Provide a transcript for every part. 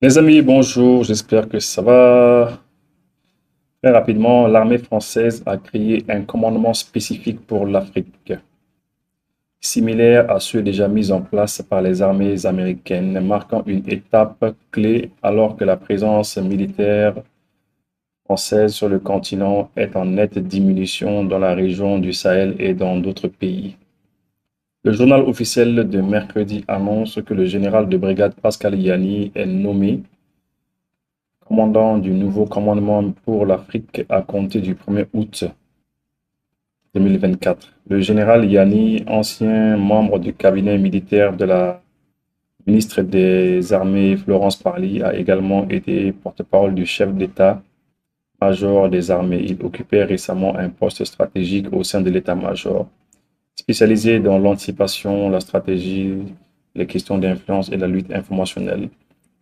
Les amis, bonjour, j'espère que ça va. Très rapidement, l'armée française a créé un commandement spécifique pour l'Afrique, similaire à ceux déjà mis en place par les armées américaines, marquant une étape clé alors que la présence militaire française sur le continent est en nette diminution dans la région du Sahel et dans d'autres pays. Le journal officiel de mercredi annonce que le général de brigade Pascal Yanni est nommé commandant du nouveau commandement pour l'Afrique à compter du 1er août 2024. Le général Yanni, ancien membre du cabinet militaire de la ministre des Armées Florence Parly, a également été porte-parole du chef d'état-major des armées. Il occupait récemment un poste stratégique au sein de l'état-major, spécialisé dans l'anticipation, la stratégie, les questions d'influence et la lutte informationnelle.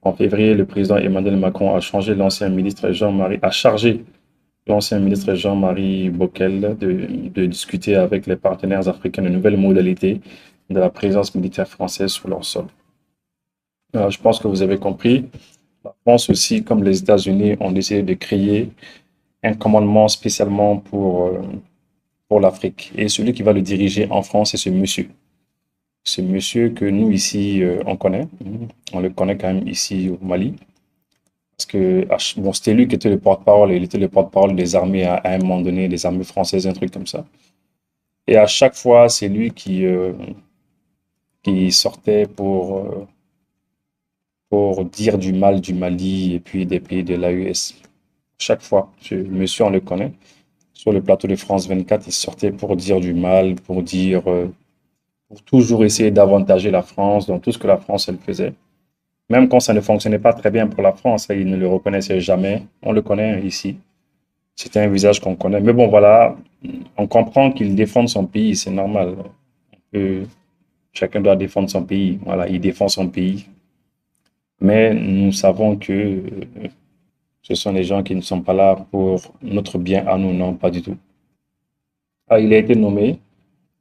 En février, le président Emmanuel Macron a changé l'ancien ministre Jean-Marie, a chargé l'ancien ministre Jean-Marie Bockel de discuter avec les partenaires africains de nouvelles modalités de la présence militaire française sur leur sol. Je pense que vous avez compris. La France aussi, comme les États-Unis, ont décidé de créer un commandement spécialement pour l'Afrique. Et celui qui va le diriger en France, c'est ce monsieur. Ce monsieur que nous ici, on connaît. On le connaît quand même ici au Mali. Parce que bon, c'était lui qui était le porte-parole, il était le porte-parole des armées à un moment donné, des armées françaises, un truc comme ça. Et à chaque fois, c'est lui qui sortait pour dire du mal du Mali et puis des pays de l'AES. Chaque fois, ce monsieur, on le connaît. Sur le plateau de France 24, il sortait pour dire du mal, pour toujours essayer d'avantager la France dans tout ce que la France, elle faisait. Même quand ça ne fonctionnait pas très bien pour la France, il ne le reconnaissait jamais. On le connaît ici. C'est un visage qu'on connaît. Mais bon, voilà, on comprend qu'il défend son pays, c'est normal. Euh, Chacun doit défendre son pays. Voilà, il défend son pays. Mais nous savons que ce sont des gens qui ne sont pas là pour notre bien à nous, non, pas du tout. Il a été nommé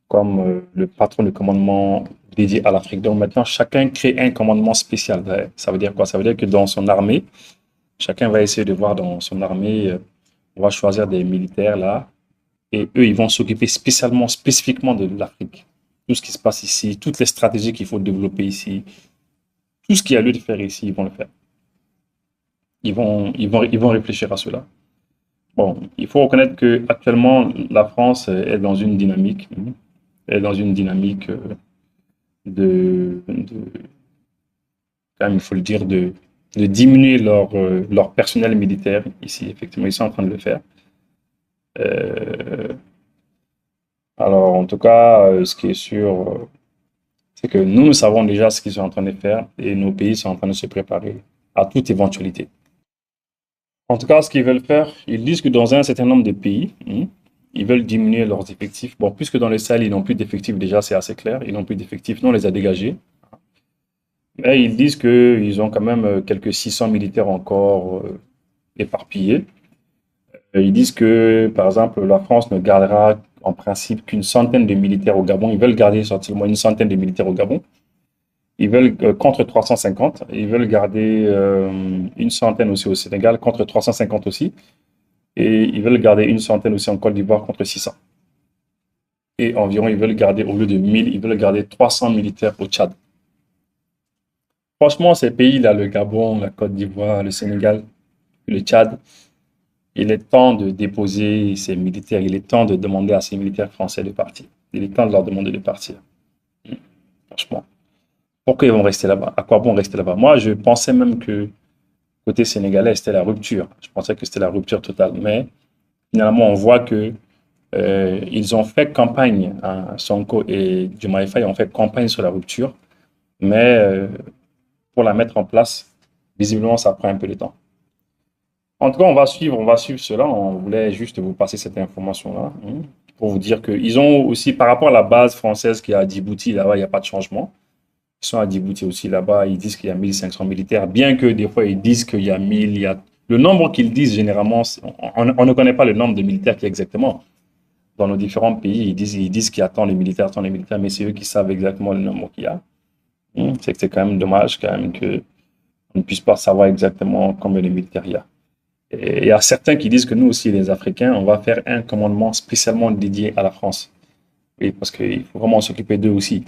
comme le patron du commandement dédié à l'Afrique. Donc maintenant, chacun crée un commandement spécial. Ça veut dire quoi? Ça veut dire que dans son armée, chacun va essayer de voir dans son armée, on va choisir des militaires là, et eux, ils vont s'occuper spécifiquement de l'Afrique. Tout ce qui se passe ici, toutes les stratégies qu'il faut développer ici, tout ce qu'il y a lieu de faire ici, ils vont le faire. Ils vont réfléchir à cela. Bon, il faut reconnaître que actuellement, la France est dans une dynamique, est dans une dynamique de quand même, il faut le dire, de diminuer leur personnel militaire ici. Effectivement, ils sont en train de le faire. Euh, alors, en tout cas, ce qui est sûr, c'est que nous savons déjà ce qu'ils sont en train de faire et nos pays sont en train de se préparer à toute éventualité. En tout cas, ce qu'ils veulent faire, ils disent que dans un certain nombre de pays, ils veulent diminuer leurs effectifs. Bon, puisque dans le Sahel, ils n'ont plus d'effectifs, déjà, c'est assez clair. Ils n'ont plus d'effectifs, nous, on les a dégagés. Mais ils disent qu'ils ont quand même quelques 600 militaires encore éparpillés. Ils disent que, par exemple, la France ne gardera en principe qu'une centaine de militaires au Gabon. Ils veulent garder seulement une centaine de militaires au Gabon. Ils veulent, contre 350, ils veulent garder une centaine aussi au Sénégal, contre 350 aussi. Et ils veulent garder une centaine aussi en Côte d'Ivoire, contre 600. Et environ, ils veulent garder, au lieu de 1000, ils veulent garder 300 militaires au Tchad. Franchement, ces pays-là, le Gabon, la Côte d'Ivoire, le Sénégal, le Tchad, il est temps de déposer ces militaires, il est temps de demander à ces militaires français de partir. Il est temps de leur demander de partir. Franchement. Pourquoi ils vont rester là-bas? À quoi bon rester là-bas? Moi, je pensais même que côté sénégalais, c'était la rupture. Je pensais que c'était la rupture totale. Mais finalement, on voit que ils ont fait campagne, hein, Sonko et Diomaye Faye ont fait campagne sur la rupture, mais pour la mettre en place, visiblement, ça prend un peu de temps. En tout cas, on va suivre cela. On voulait juste vous passer cette information-là, pour vous dire qu'ils ont aussi, par rapport à la base française qui est à Djibouti, là-bas, il n'y a pas de changement. Ils sont à Djibouti aussi là-bas, ils disent qu'il y a 1500 militaires, bien que des fois ils disent qu'il y a 1000, il y a... Le nombre qu'ils disent généralement, on ne connaît pas le nombre de militaires qui est exactement. Dans nos différents pays, ils disent qu'il y a tant de militaires, mais c'est eux qui savent exactement le nombre qu'il y a. C'est que c'est quand même dommage quand même qu'on on ne puisse pas savoir exactement combien de militaires il y a. Et il y a certains qui disent que nous aussi, les Africains, on va faire un commandement spécialement dédié à la France. Oui, parce qu'il faut vraiment s'occuper d'eux aussi.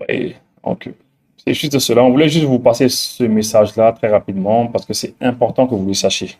Et donc, c'est juste cela. On voulait juste vous passer ce message-là très rapidement parce que c'est important que vous le sachiez.